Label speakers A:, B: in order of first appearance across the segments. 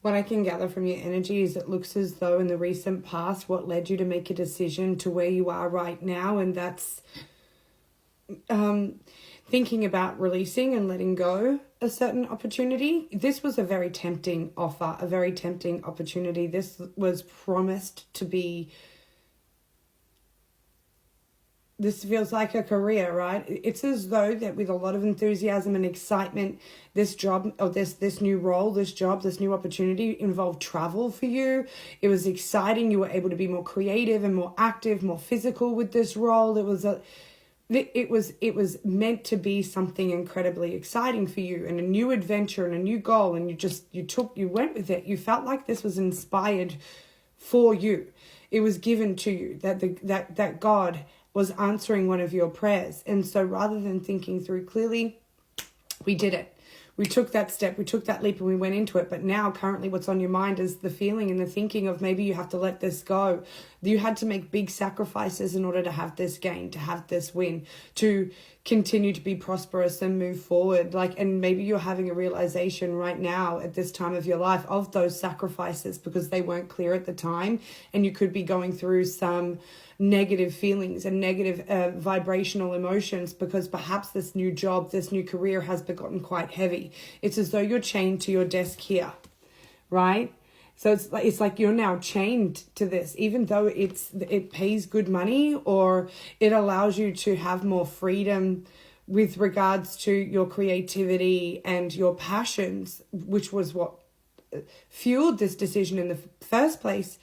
A: What I can gather from your energy is it looks as though in the recent past, what led you to make a decision to where you are right now, and that's thinking about releasing and letting go a certain opportunity. This was a very tempting offer, a very tempting opportunity. This was promised to be, this feels like a career, right? It's as though that with a lot of enthusiasm and excitement, this job or this new role, this job, this new opportunity involved travel for you. It was exciting. You were able to be more creative and more active, more physical with this role. It was meant to be something incredibly exciting for you and a new adventure and a new goal, and you went with it. You felt like this was inspired for you. It was given to you, that God was answering one of your prayers. And so rather than thinking through clearly, we did it. We took that step, we took that leap, and we went into it. But now currently what's on your mind is the feeling and the thinking of maybe you have to let this go. You had to make big sacrifices in order to have this gain, to have this win, to continue to be prosperous and move forward. And maybe you're having a realization right now at this time of your life of those sacrifices because they weren't clear at the time. And you could be going through some negative feelings and negative vibrational emotions because perhaps this new job, this new career has gotten quite heavy. It's as though you're chained to your desk here, right? So it's like you're now chained to this, even though it pays good money or it allows you to have more freedom with regards to your creativity and your passions, which was what fueled this decision in the first place.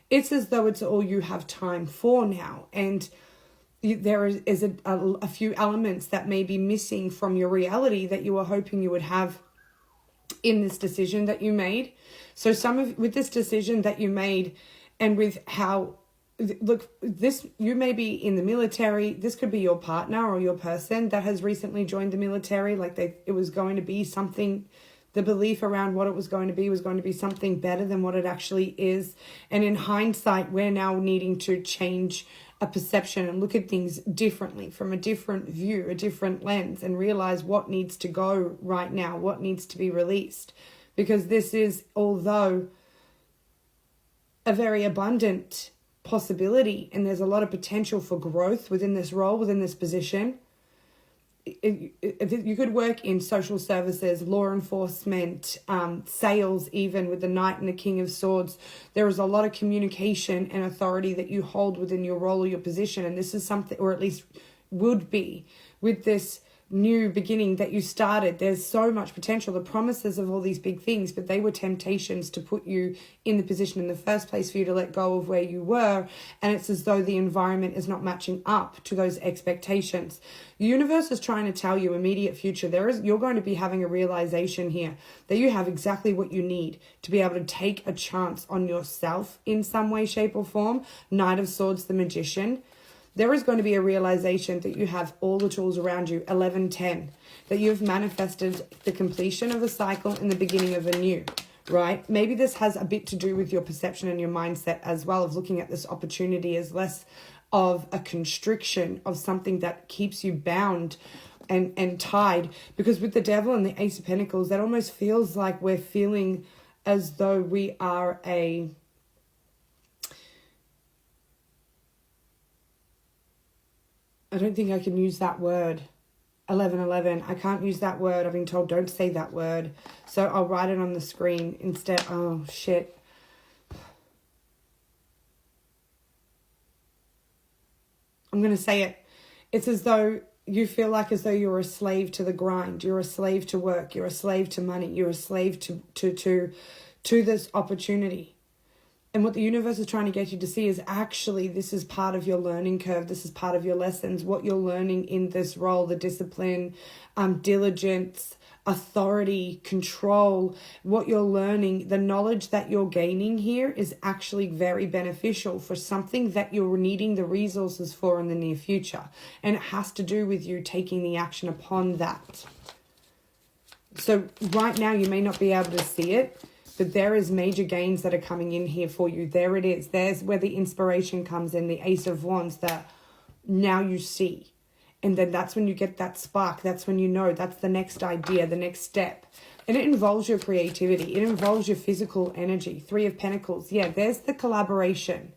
A: It's as though it's all you have time for now. And there is a few elements that may be missing from your reality that you were hoping you would have in this decision that you made. So with this decision that you made and with how, look, you may be in the military. This could be your partner or your person that has recently joined the military. It was going to be something. The belief around what it was going to be something better than what it actually is. And in hindsight, we're now needing to change a perception and look at things differently from a different view, a different lens, and realize what needs to go right now, what needs to be released. Because this is, although a very abundant possibility, and there's a lot of potential for growth within this role, within this position. You could work in social services, law enforcement, sales, even with the Knight and the King of Swords. There is a lot of communication and authority that you hold within your role or your position. And this is something, or at least would be, with this new beginning that you started. There's so much potential, the promises of all these big things, but they were temptations to put you in the position in the first place for you to let go of where you were. And it's as though the environment is not matching up to those expectations. The universe is trying to tell you immediate future. You're going to be having a realization here that you have exactly what you need to be able to take a chance on yourself in some way, shape, or form. Knight of Swords, the Magician. There is going to be a realization that you have all the tools around you, 1110, that you've manifested the completion of a cycle and the beginning of a new, right? Maybe this has a bit to do with your perception and your mindset as well, of looking at this opportunity as less of a constriction of something that keeps you bound and tied. Because with the Devil and the Ace of Pentacles, that almost feels like we're feeling as though we are I don't think I can use that word. 1111. I can't use that word. I've been told don't say that word. So I'll write it on the screen instead. Oh, shit. I'm going to say it. It's as though you feel like as though you're a slave to the grind. You're a slave to work. You're a slave to money. You're a slave to this opportunity. And what the universe is trying to get you to see is actually this is part of your learning curve. This is part of your lessons. What you're learning in this role, the discipline, diligence, authority, control, what you're learning, the knowledge that you're gaining here is actually very beneficial for something that you're needing the resources for in the near future. And it has to do with you taking the action upon that. So right now you may not be able to see it, but there is major gains that are coming in here for you. There it is. There's where the inspiration comes in, the Ace of Wands that now you see. And then that's when you get that spark. That's when you know that's the next idea, the next step. And it involves your creativity. It involves your physical energy. 3 of Pentacles. Yeah, there's the collaboration.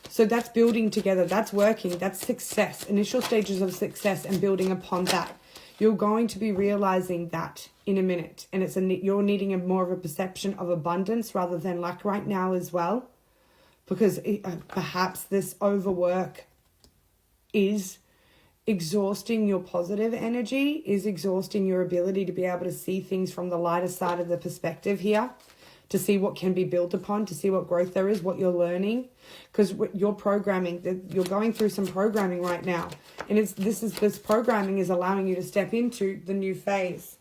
A: So that's building together. That's working. That's success. Initial stages of success and building upon that. You're going to be realizing that in a minute. And you're needing more of a perception of abundance rather than lack right now as well. Because perhaps this overwork is exhausting your positive energy, is exhausting your ability to be able to see things from the lighter side of the perspective here, to see what can be built upon, to see what growth there is, what you're learning. Because you're programming, you're going through some programming right now. And this programming is allowing you to step into the new phase.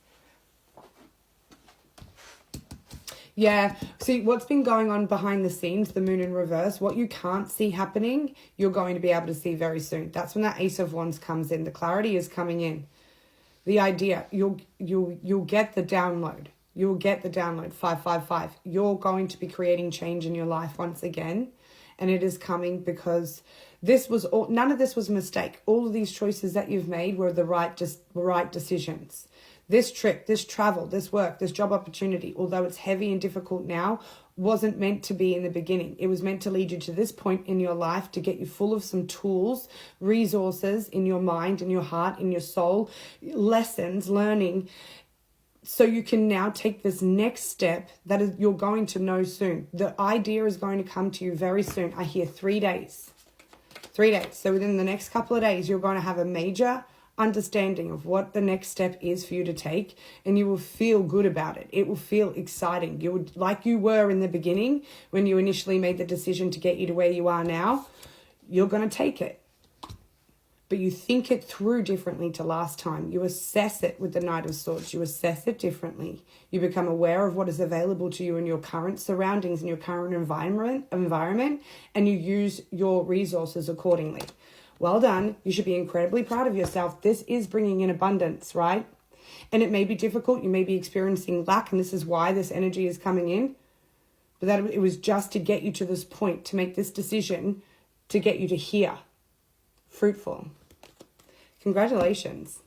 A: Yeah, see what's been going on behind the scenes, the moon in reverse, what you can't see happening, you're going to be able to see very soon. That's when that Ace of Wands comes in. The clarity is coming in. The idea, you'll get the download. You'll get the download, 555. You're going to be creating change in your life once again. And it is coming because none of this was a mistake. All of these choices that you've made were the right decisions. This trip, this travel, this work, this job opportunity, although it's heavy and difficult now, wasn't meant to be in the beginning. It was meant to lead you to this point in your life to get you full of some tools, resources in your mind, in your heart, in your soul, lessons, learning, so you can now take this next step that you're going to know soon. The idea is going to come to you very soon. I hear 3 days. 3 days. So within the next couple of days, you're going to have a major understanding of what the next step is for you to take, and you will feel good about it. It will feel exciting. You would, like you were in the beginning when you initially made the decision to get you to where you are now. You're going to take it, but you think it through differently to last time. You assess it with the Knight of Swords. You assess it differently. You become aware of what is available to you in your current surroundings, in your current environment, and you use your resources accordingly. Well done. You should be incredibly proud of yourself. This is bringing in abundance, right? And it may be difficult. You may be experiencing lack, and this is why this energy is coming in. But that it was just to get you to this point, to make this decision, to get you to here. Fruitful. Congratulations.